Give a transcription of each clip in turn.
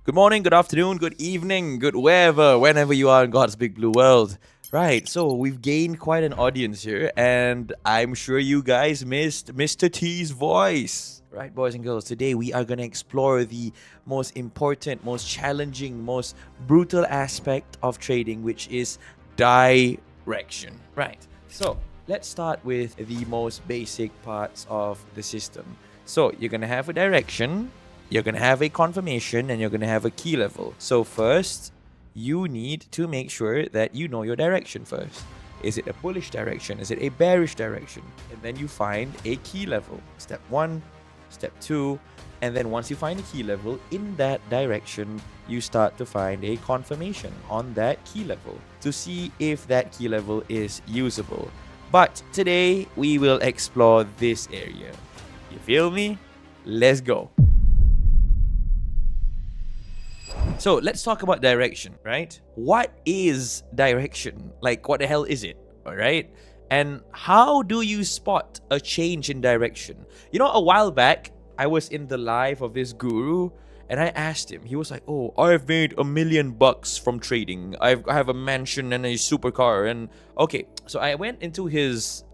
Good morning, good afternoon, good evening, good whenever you are in God's big blue world. Right, so we've gained quite an audience here, and I'm sure you guys missed Mr. T's voice. Right, boys and girls, today we are going to explore the most important, most challenging, most brutal aspect of trading, which is direction. Right, so let's start with the most basic parts of the system. So you're going to have a direction, you're going to have a confirmation, and you're going to have a key level. So first, you need to make sure that you know your direction first. Is it a bullish direction? Is it a bearish direction? And then you find a key level. Step 1, step 2, and then once you find a key level in that direction, you start to find a confirmation on that key level to see if that key level is usable. But today, we will explore this area. You feel me? Let's go. So let's talk about direction, right? What is direction? Like, what the hell is it? All right. And how do you spot a change in direction? You know, a while back, I was in the live of this guru and I asked him, he was like, oh, I've made $1 million from trading. I have a mansion and a supercar. And okay, so I went into his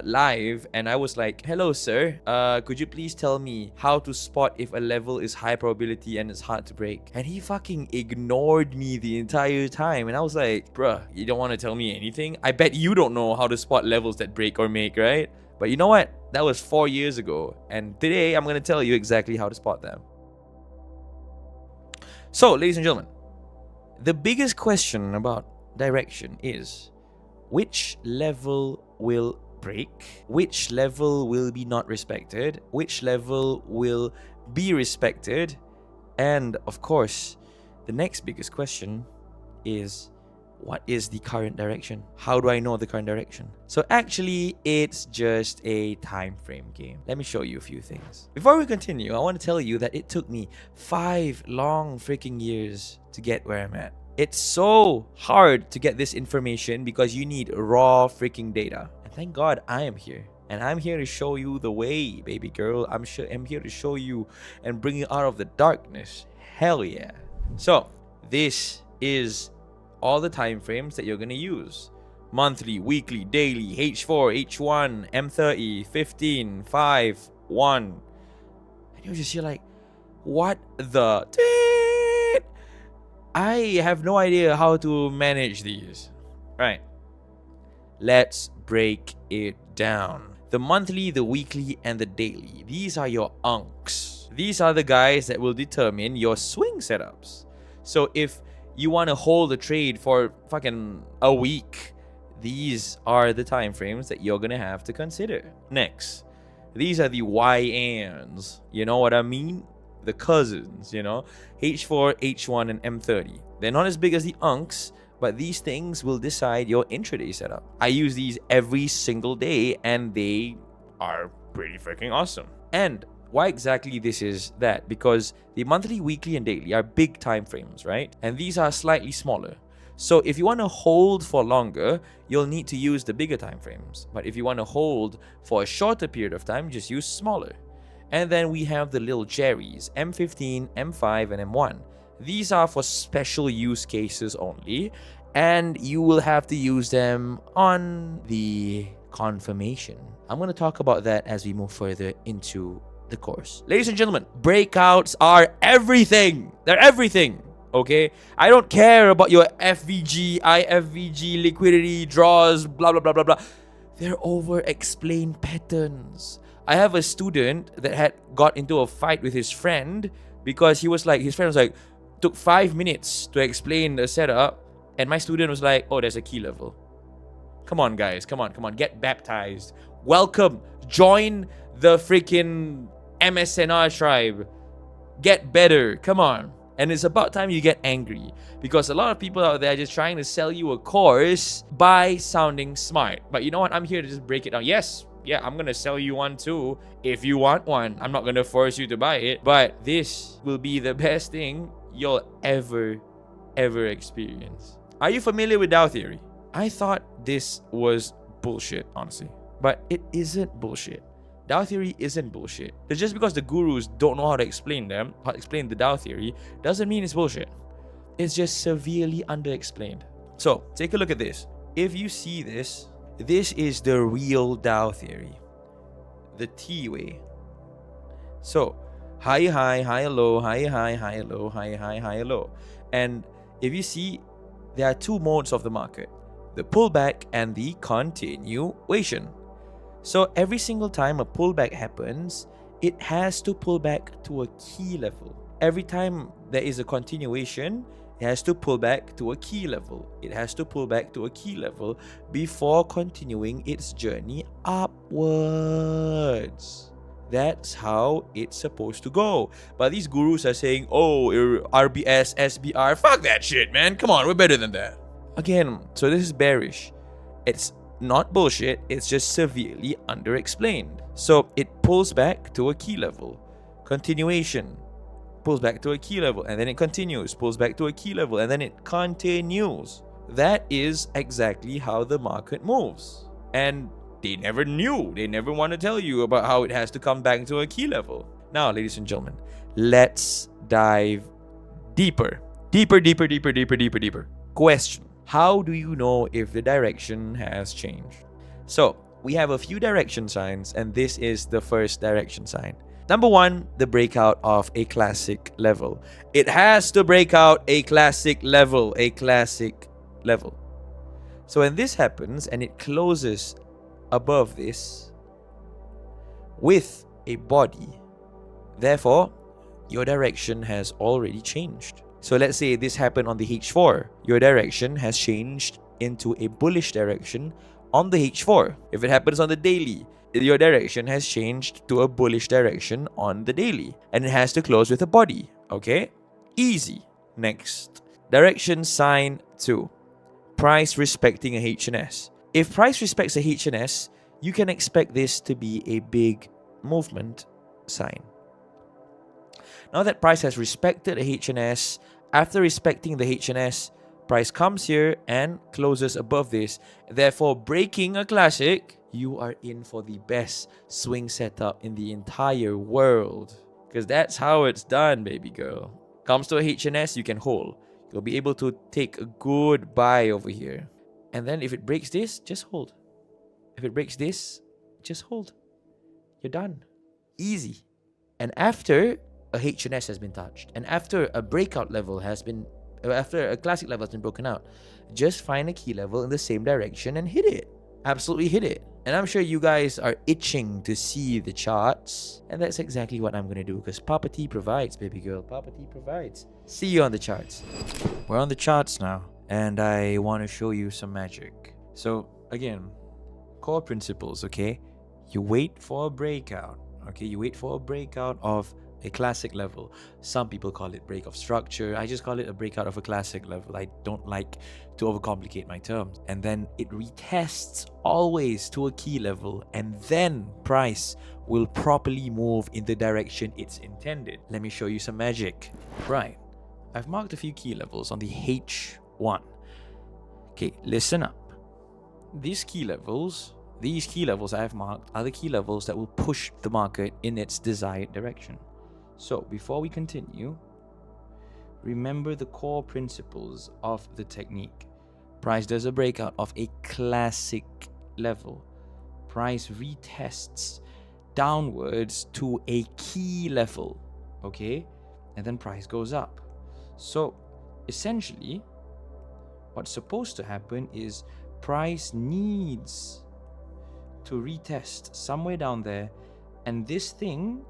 live and I was like, hello sir, could you please tell me how to spot if a level is high probability and it's hard to break? And he fucking ignored me the entire time, and I was like, bruh, you don't want to tell me anything? I bet you don't know how to spot levels that break or make, right? But you know what, that was 4 years ago, and today I'm going to tell you exactly how to spot them. So ladies and gentlemen, the biggest question about direction is, which level will break, which level will be not respected, which level will be respected, and of course the next biggest question is, what is the current direction? How do I know the current direction? So actually it's just a time frame game. Let me show you a few things. Before we continue, I want to tell you that it took me 5 long freaking years to get where I'm at. It's so hard to get this information because you need raw freaking data. And thank God I am here. And I'm here to show you the way, baby girl. I'm here to show you and bring you out of the darkness. Hell yeah. So this is all the time frames that you're going to use. Monthly, weekly, daily, H4, H1, M30, 15, 5, 1. And you're just here like, what the... I have no idea how to manage these. Right. Let's break it down. The monthly, the weekly, and the daily. These are your unks. These are the guys that will determine your swing setups. So if you want to hold a trade for fucking a week, these are the time frames that you're going to have to consider. Next, these are the YNs. You know what I mean? The cousins, you know, H4, H1, and M30. They're not as big as the unks, but these things will decide your intraday setup. I use these every single day, and they are pretty freaking awesome. And why exactly this is that? Because the monthly, weekly, and daily are big time frames, right? And these are slightly smaller. So if you want to hold for longer, you'll need to use the bigger time frames. But if you want to hold for a shorter period of time, just use smaller. And then we have the little cherries, M15, M5, and M1. These are for special use cases only, and you will have to use them on the confirmation. I'm going to talk about that as we move further into the course. Ladies and gentlemen, breakouts are everything. They're everything, okay? I don't care about your FVG, IFVG, liquidity, draws, blah, blah, blah, blah, blah. They're over-explained patterns. I have a student that had got into a fight with his friend because he was like, his friend was like, took 5 minutes to explain the setup, and my student was like, oh, there's a key level. Come on, guys. Come on. Get baptized. Welcome. Join the freaking SNR tribe. Get better. Come on. And it's about time you get angry, because a lot of people out there are just trying to sell you a course by sounding smart. But you know what? I'm here to just break it down. Yes. Yeah, I'm gonna sell you one too if you want one. I'm not gonna force you to buy it, but this will be the best thing you'll ever experience. Are you familiar with Dow Theory? I thought this was bullshit, honestly, but it isn't bullshit. Dow theory isn't bullshit. Just because the gurus don't know how to explain the Dow theory, doesn't mean it's bullshit. It's just severely underexplained. So take a look at this. If you see this, this is the real Dow theory, the T way. So high, high, low, high, high, low, high, low. And if you see, there are two modes of the market: the pullback and the continuation. So every single time a pullback happens, it has to pull back to a key level. Every time there is a continuation, it has to pull back to a key level. It has to pull back to a key level before continuing its journey upwards. That's how it's supposed to go. But these gurus are saying, oh, RBS, SBR, fuck that shit, man. Come on, we're better than that. Again, so this is bearish. It's not bullshit, it's just severely underexplained. So it pulls back to a key level. Continuation. Pulls back to a key level, and then it continues. Pulls back to a key level, and then it continues. That is exactly how the market moves. And they never knew. They never want to tell you about how it has to come back to a key level. Now, ladies and gentlemen, let's dive deeper. Deeper. Question: how do you know if the direction has changed? So, we have a few direction signs, and this is the first direction sign. Number one, the breakout of a classic level. It has to break out a classic level. So when this happens and it closes above this with a body, therefore, your direction has already changed. So let's say this happened on the H4. Your direction has changed into a bullish direction on the H4. If it happens on the daily, your direction has changed to a bullish direction on the daily. And it has to close with a body. Okay? Easy. Next. Direction sign 2. Price respecting a HNS. If price respects a HNS, you can expect this to be a big movement sign. Now that price has respected a HNS, after respecting the HNS, price comes here and closes above this, therefore breaking a classic, you are in for the best swing setup in the entire world. Because that's how it's done, baby girl. Comes to a HNS, you can hold. You'll be able to take a good buy over here. And then if it breaks this, just hold. If it breaks this, just hold. You're done. Easy. And after a HNS has been touched, and after a breakout level has been, after a classic level has been broken out, just find a key level in the same direction and hit it. Absolutely hit it. And I'm sure you guys are itching to see the charts, and that's exactly what I'm going to do, because Papa T provides, baby girl. Papa T provides. See you on the charts. We're on the charts now, and I want to show you some magic. So again, core principles, okay? You wait for a breakout, okay? You wait for a breakout of a classic level. Some people call it break of structure. I just call it a breakout of a classic level. I don't like to overcomplicate my terms. And then it retests always to a key level, and then price will properly move in the direction it's intended. Let me show you some magic. Right, I've marked a few key levels on the H1. Okay, listen up. These key levels I have marked are the key levels that will push the market in its desired direction. So before we continue, remember the core principles of the technique. Price does a breakout of a classic level. Price retests downwards to a key level, okay? And then price goes up. So essentially, what's supposed to happen is price needs to retest somewhere down there, and this thing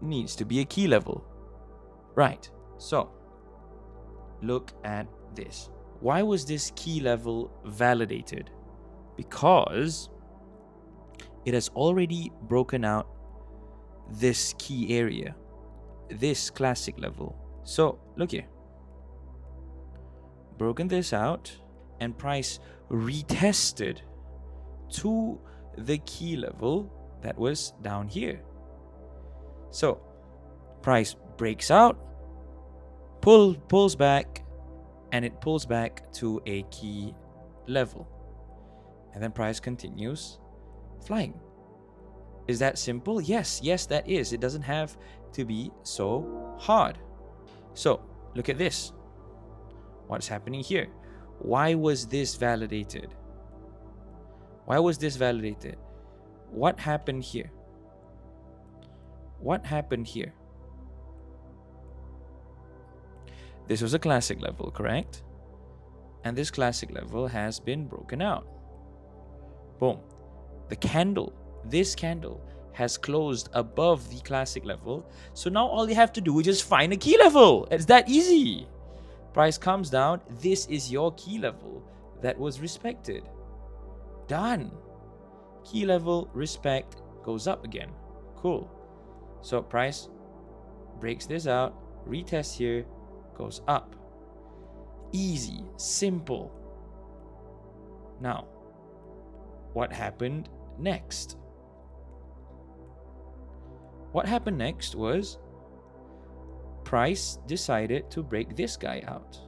needs to be a key level. Right, so look at this. Why was this key level validated? Because it has already broken out this key area, this classic level. So look here, broken this out, and price retested to the key level that was down here. So price breaks out, pulls back, and it pulls back to a key level, and then price continues flying. Is that simple? Yes, that is. It doesn't have to be so hard. So, look at this. What's happening here? Why was this validated? Why was this validated? What happened here? What happened here? This was a classic level, correct? And this classic level has been broken out. Boom. The candle, this candle, has closed above the classic level. So now all you have to do is just find a key level. It's that easy. Price comes down. This is your key level that was respected. Done. Key level respect goes up again. Cool. So price breaks this out, retests here, goes up. Easy, simple. Now, what happened next? What happened next was price decided to break this guy out.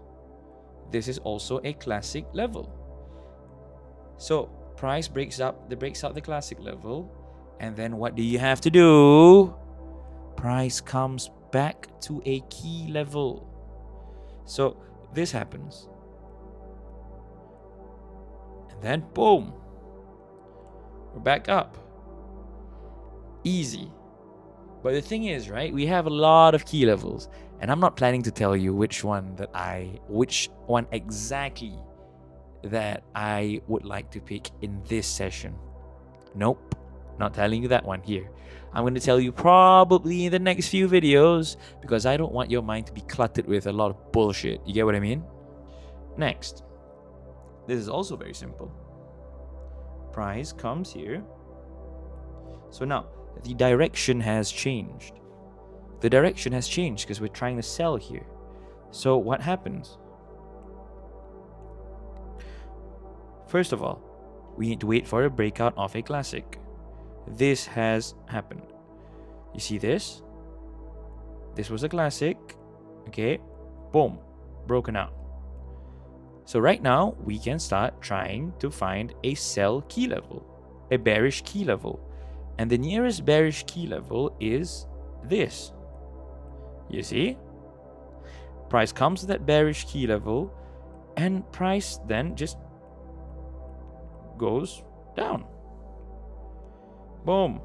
This is also a classic level. So price breaks out the classic level, and then what do you have to do? Price comes back to a key level. So this happens. And then boom. We're back up. Easy. But the thing is, right, we have a lot of key levels, and I'm not planning to tell you which one exactly that I would like to pick in this session. Nope, not telling you that one here. I'm going to tell you probably in the next few videos, because I don't want your mind to be cluttered with a lot of bullshit. You get what I mean? Next. This is also very simple. Price comes here. So now, the direction has changed. The direction has changed because we're trying to sell here. So what happens? First of all, we need to wait for a breakout of a classic. This has happened. You see this? This was a classic. Okay. Boom. Broken out. So right now, we can start trying to find a sell key level. A bearish key level. And the nearest bearish key level is this. You see? Price comes to that bearish key level, and price then just goes down. Boom.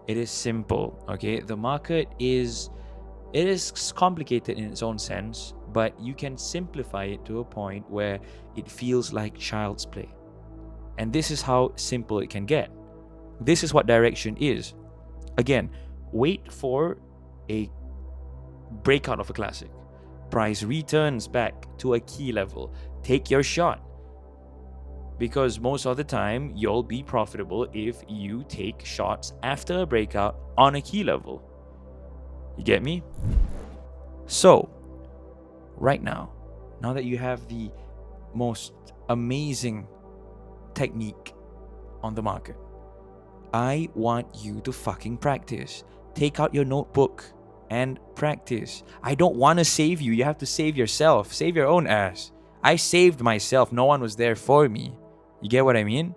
It is simple, okay? The market is complicated in its own sense, but you can simplify it to a point where it feels like child's play. And this is how simple it can get. This is what direction is. Again, wait for a breakout of a classic. Price returns back to a key level. Take your shot. Because most of the time, you'll be profitable if you take shots after a breakout on a key level. You get me? So, right now that you have the most amazing technique on the market, I want you to fucking practice. Take out your notebook and practice. I don't want to save you. You have to save yourself. Save your own ass. I saved myself. No one was there for me. You get what I mean?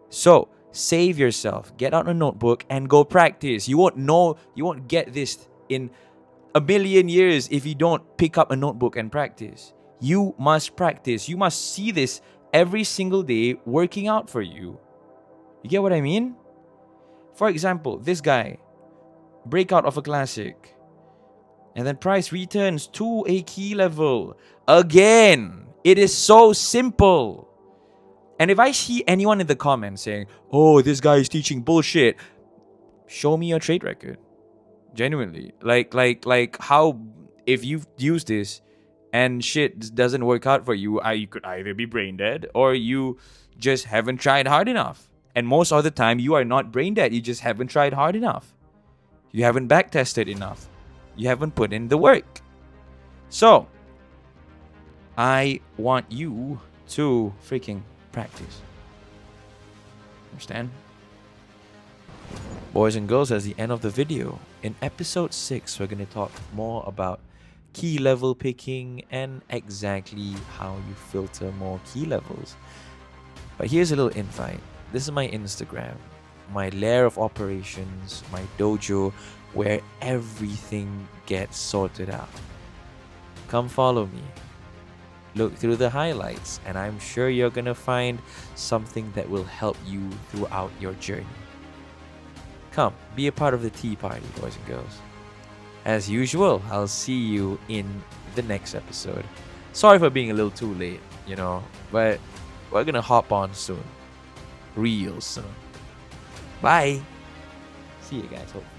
So, save yourself. Get out a notebook and go practice. You won't get this in a million years if you don't pick up a notebook and practice. You must practice. You must see this every single day working out for you. You get what I mean? For example, this guy, breakout of a classic, and then price returns to a key level. Again, it is so simple. And if I see anyone in the comments saying, oh, this guy is teaching bullshit, show me your trade record. Genuinely. Like how, if you've used this and shit doesn't work out for you, you could either be brain dead or you just haven't tried hard enough. And most of the time, you are not brain dead. You just haven't tried hard enough. You haven't back tested enough. You haven't put in the work. So, I want you to freaking practice. Understand? Boys and girls, that's the end of the video. In episode 6, we're going to talk more about key level picking and exactly how you filter more key levels. But here's a little invite. This is my Instagram. my lair of operations, my dojo, where everything gets sorted out. Come follow me. Look through the highlights, and I'm sure you're gonna find something that will help you throughout your journey. Come, be a part of the tea party, boys and girls. As usual, I'll see you in the next episode. Sorry for being a little too late, but we're gonna hop on soon. Real soon. Bye. See you guys, hopefully.